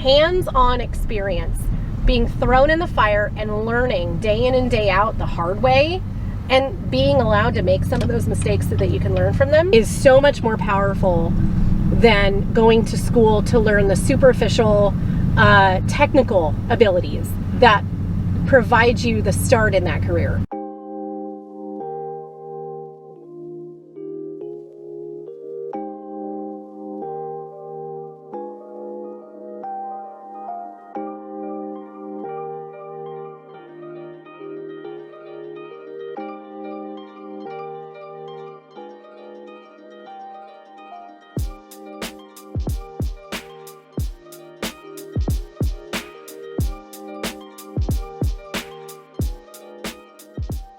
hands-on experience, being thrown in the fire and learning day in and day out the hard way, and being allowed to make some of those mistakes so that you can learn from them, is so much more powerful than going to school to learn the superficial technical abilities that provide you the start in that career.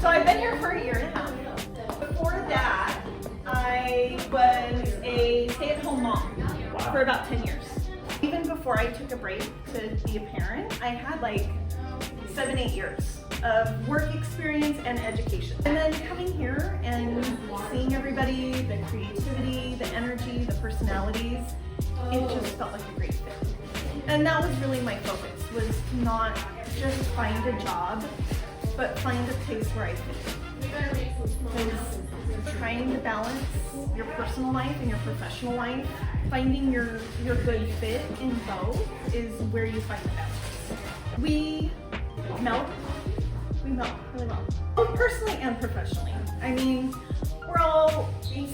So I've been here for a year and a half. Before that, I was a stay-at-home mom for about 10 years. Even before I took a break to be a parent, I had like 7-8 years of work experience and education. And then coming here and seeing everybody, the creativity, the energy, the personalities, it just felt like a great fit. And that was really my focus, was not just find a job, but find a place where I fit. Because trying to balance your personal life and your professional life, finding your good fit in both is where you find the balance. We melt really well. Both personally and professionally. I mean, we're all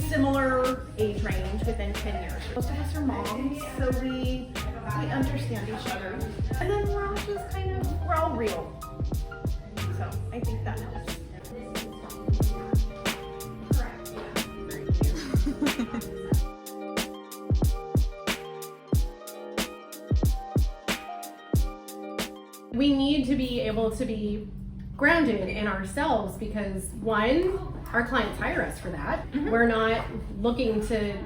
similar age range, within 10 years. Most of us are moms, so we understand each other. And then we're all just we're all real. So I think that helps. We need to be able to be grounded in ourselves because, one, our clients hire us for that. Mm-hmm. We're not looking to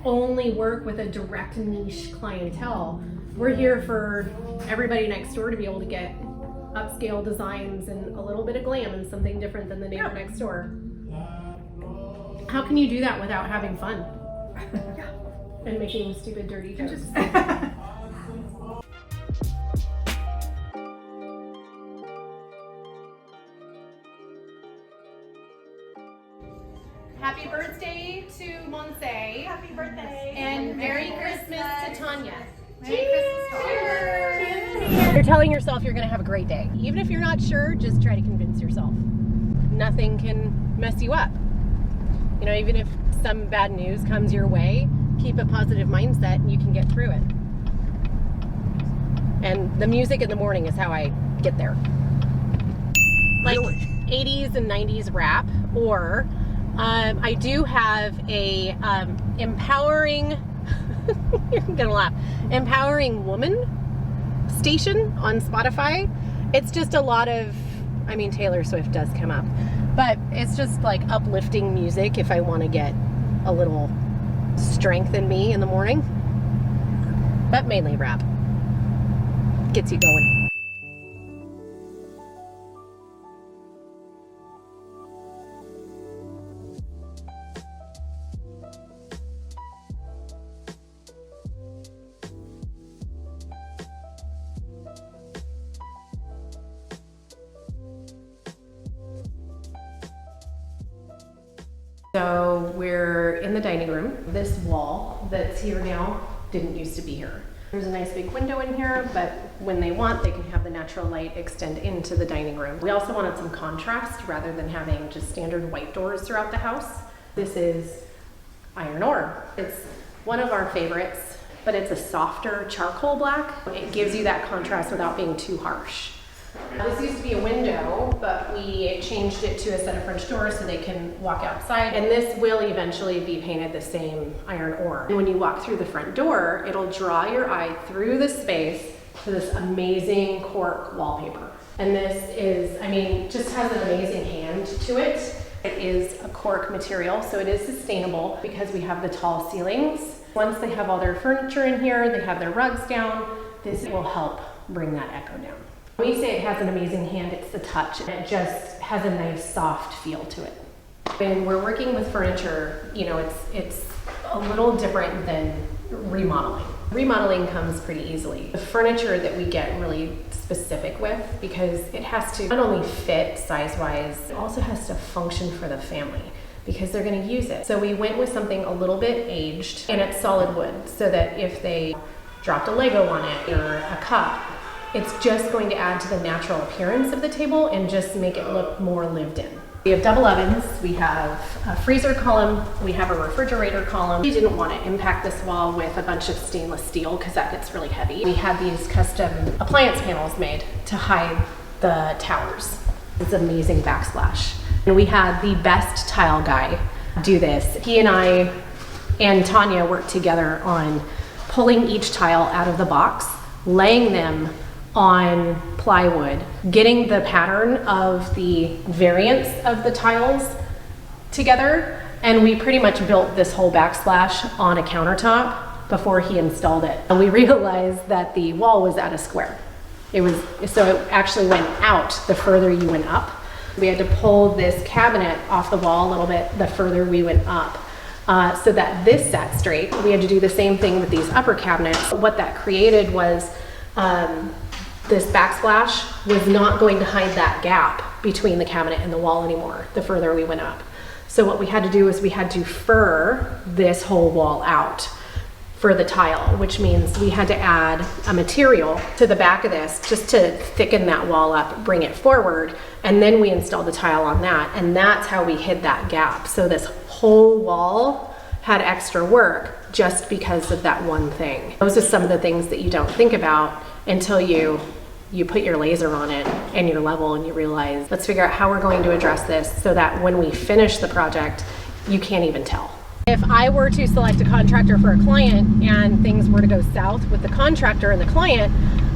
only work with a direct niche clientele. We're here for everybody next door to be able to get upscale designs and a little bit of glam and something different than the neighbor next door. How can you do that without having fun? And making stupid, dirty jokes? Happy birthday to Monse. Happy birthday. And Merry Christmas to Tanya. Merry Christmas. Cheers. You're telling yourself you're going to have a great day. Even if you're not sure, just try to convince yourself. Nothing can mess you up. You know, even if some bad news comes your way, keep a positive mindset and you can get through it. And the music in the morning is how I get there. Like 80s and 90s rap, or I do have a empowering, you're gonna laugh, empowering woman station on Spotify. It's just a lot of, I mean, Taylor Swift does come up, but it's just like uplifting music if I want to get a little strength in me in the morning. But mainly rap. Gets you going. So we're in the dining room. This wall that's here now didn't used to be here. There's a nice big window in here, but when they want, they can have the natural light extend into the dining room. We also wanted some contrast rather than having just standard white doors throughout the house. This is iron ore. It's one of our favorites, but it's a softer charcoal black. It gives you that contrast without being too harsh. This used to be a window, but we changed it to a set of French doors so they can walk outside. And this will eventually be painted the same iron ore. And when you walk through the front door, it'll draw your eye through the space to this amazing cork wallpaper. And this is, I mean, just has an amazing hand to it. It is a cork material, so it is sustainable because we have the tall ceilings. Once they have all their furniture in here, they have their rugs down, this will help bring that echo down. When we say it has an amazing hand, it's the touch. It just has a nice soft feel to it. When we're working with furniture, you know, it's a little different than remodeling. Remodeling comes pretty easily. The furniture that we get really specific with, because it has to not only fit size-wise, it also has to function for the family because they're going to use it. So we went with something a little bit aged, and it's solid wood, so that if they dropped a Lego on it or a cup, it's just going to add to the natural appearance of the table and just make it look more lived in. We have double ovens, we have a freezer column, we have a refrigerator column. We didn't want to impact this wall with a bunch of stainless steel because that gets really heavy. We had these custom appliance panels made to hide the towers. It's amazing backsplash. And we had the best tile guy do this. He and I and Tanya worked together on pulling each tile out of the box, laying them on plywood, getting the pattern of the variants of the tiles together, and we pretty much built this whole backsplash on a countertop before he installed it. And we realized that the wall was at a square. So it actually went out the further you went up. We had to pull this cabinet off the wall a little bit the further we went up. So that this sat straight. We had to do the same thing with these upper cabinets. What that created was this backsplash was not going to hide that gap between the cabinet and the wall anymore the further we went up. So what we had to do is we had to fur this whole wall out for the tile, which means we had to add a material to the back of this just to thicken that wall up, bring it forward, and then we installed the tile on that, and that's how we hid that gap. So this whole wall had extra work just because of that one thing. Those are some of the things that you don't think about until you put your laser on it and your level, and you realize, let's figure out how we're going to address this so that when we finish the project, you can't even tell. If I were to select a contractor for a client and things were to go south with the contractor and the client,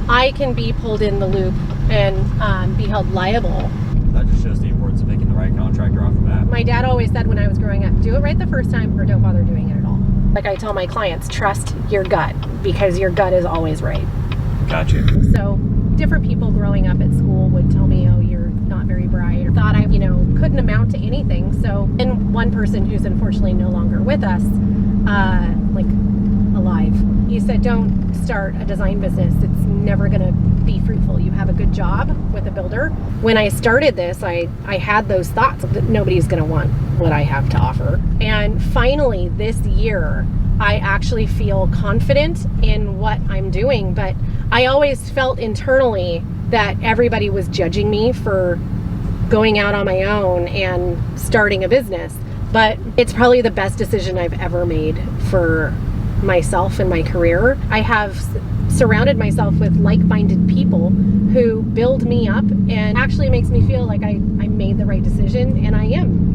I can be pulled in the loop and be held liable. That just shows the importance of picking the right contractor off the bat. My dad always said when I was growing up, do it right the first time or don't bother doing it at all. Like I tell my clients, trust your gut because your gut is always right. Gotcha. So different people growing up at school would tell me, oh, you're not very bright, or thought I, couldn't amount to anything. So, and one person who's unfortunately no longer with us, alive, he said, don't start a design business. It's never gonna be fruitful. You have a good job with a builder. When I started this, I had those thoughts that nobody's gonna want what I have to offer. And finally this year, I actually feel confident in what I'm doing, but I always felt internally that everybody was judging me for going out on my own and starting a business. But it's probably the best decision I've ever made for myself and my career. I have surrounded myself with like-minded people who build me up, and actually makes me feel like I made the right decision, and I am,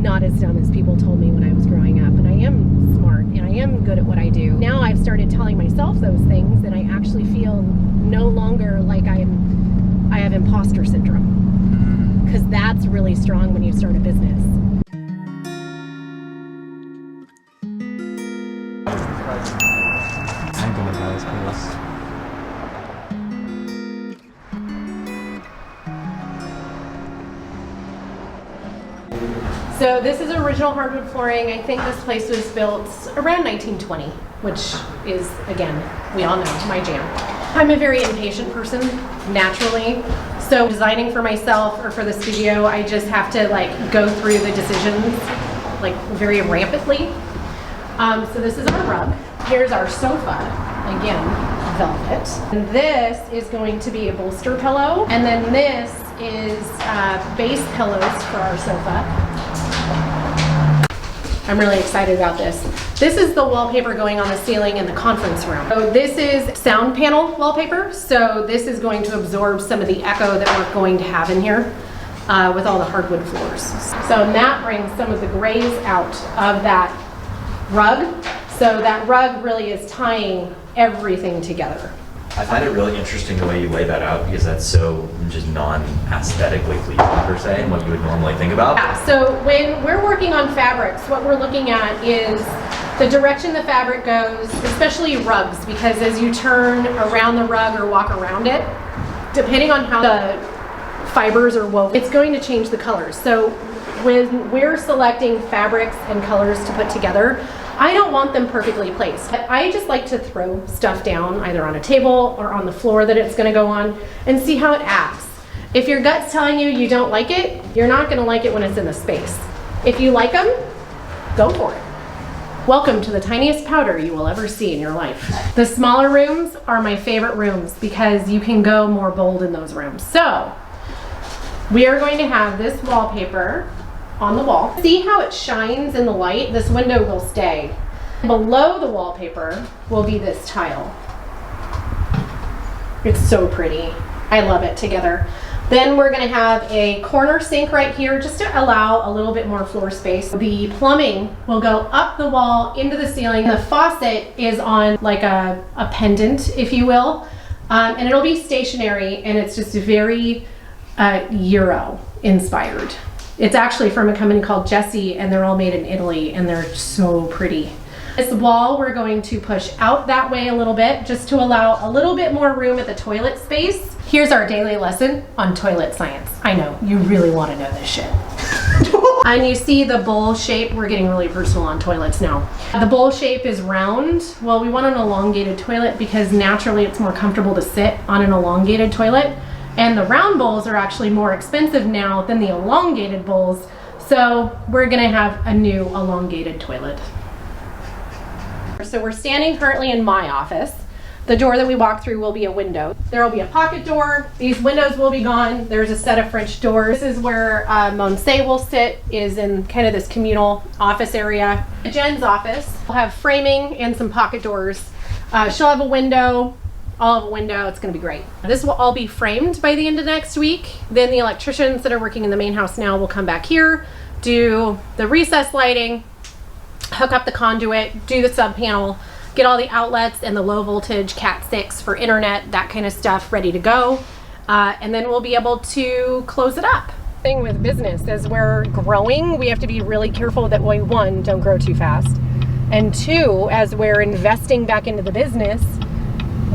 not as dumb as people told me when I was growing up, and I am smart and I am good at what I do. Now I've started telling myself those things, and I actually feel no longer like I have imposter syndrome, because that's really strong when you start a business. I'm going to this place. So this is original hardwood flooring. I think this place was built around 1920, which is, again, we all know, my jam. I'm a very impatient person, naturally. So designing for myself or for the studio, I just have to go through the decisions very rampantly. So this is our rug. Here's our sofa, again, velvet. And this is going to be a bolster pillow. And then this is base pillows for our sofa. I'm really excited about this. This is the wallpaper going on the ceiling in the conference room. So this is sound panel wallpaper. So this is going to absorb some of the echo that we're going to have in here with all the hardwood floors. So that brings some of the grays out of that rug. So that rug really is tying everything together. I find it really interesting the way you lay that out, because that's so just non-aesthetically pleasing per se, and what you would normally think about. Yeah, so when we're working on fabrics, what we're looking at is the direction the fabric goes, especially rugs, because as you turn around the rug or walk around it, depending on how the fibers are woven, it's going to change the colors. So when we're selecting fabrics and colors to put together, I don't want them perfectly placed. I just like to throw stuff down either on a table or on the floor that it's gonna go on and see how it acts. If your gut's telling you you don't like it, you're not gonna like it when it's in the space. If you like them, go for it. Welcome to the tiniest powder you will ever see in your life. The smaller rooms are my favorite rooms because you can go more bold in those rooms. So, we are going to have this wallpaper on the wall. See how it shines in the light? This window will stay. Below the wallpaper will be this tile. It's so pretty. I love it together. Then we're gonna have a corner sink right here just to allow a little bit more floor space. The plumbing will go up the wall into the ceiling. The faucet is on like a pendant, if you will, and it'll be stationary, and it's just very Euro inspired. It's actually from a company called Jessie, and they're all made in Italy, and they're so pretty. This wall we're going to push out that way a little bit just to allow a little bit more room at the toilet space. Here's our daily lesson on toilet science. I know, you really want to know this shit. And you see the bowl shape, we're getting really personal on toilets now. The bowl shape is round. Well, we want an elongated toilet because naturally it's more comfortable to sit on an elongated toilet. And the round bowls are actually more expensive now than the elongated bowls. So we're gonna have a new elongated toilet. So we're standing currently in my office. The door that we walk through will be a window. There will be a pocket door. These windows will be gone. There's a set of French doors. This is where Monse will sit, is in kind of this communal office area. Jen's office will have framing and some pocket doors. She'll have a window. I'll have a window. It's going to be great. This will all be framed by the end of next week. Then the electricians that are working in the main house now will come back here, do the recessed lighting, hook up the conduit, do the sub panel, get all the outlets and the low voltage Cat 6 for internet, that kind of stuff ready to go. And then we'll be able to close it up. Thing with business, as we're growing, we have to be really careful that we, one, don't grow too fast. And two, as we're investing back into the business,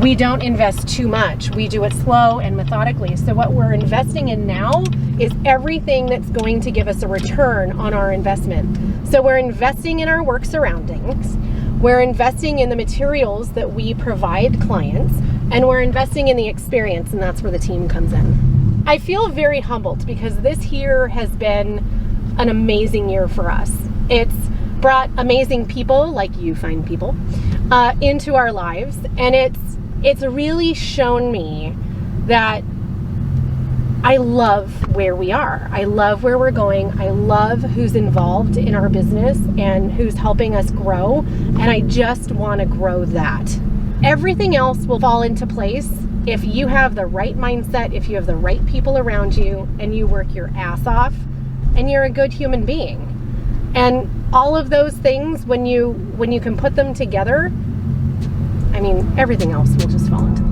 we don't invest too much. We do it slow and methodically. So what we're investing in now is everything that's going to give us a return on our investment. So we're investing in our work surroundings. We're investing in the materials that we provide clients, and we're investing in the experience, and that's where the team comes in. I feel very humbled because this year has been an amazing year for us. It's brought amazing people, like you fine people, into our lives, and it's really shown me that I love where we are. I love where we're going. I love who's involved in our business and who's helping us grow. And I just want to grow that. Everything else will fall into place if you have the right mindset, if you have the right people around you, and you work your ass off, and you're a good human being. And all of those things, when you can put them together, I mean, everything else will just fall into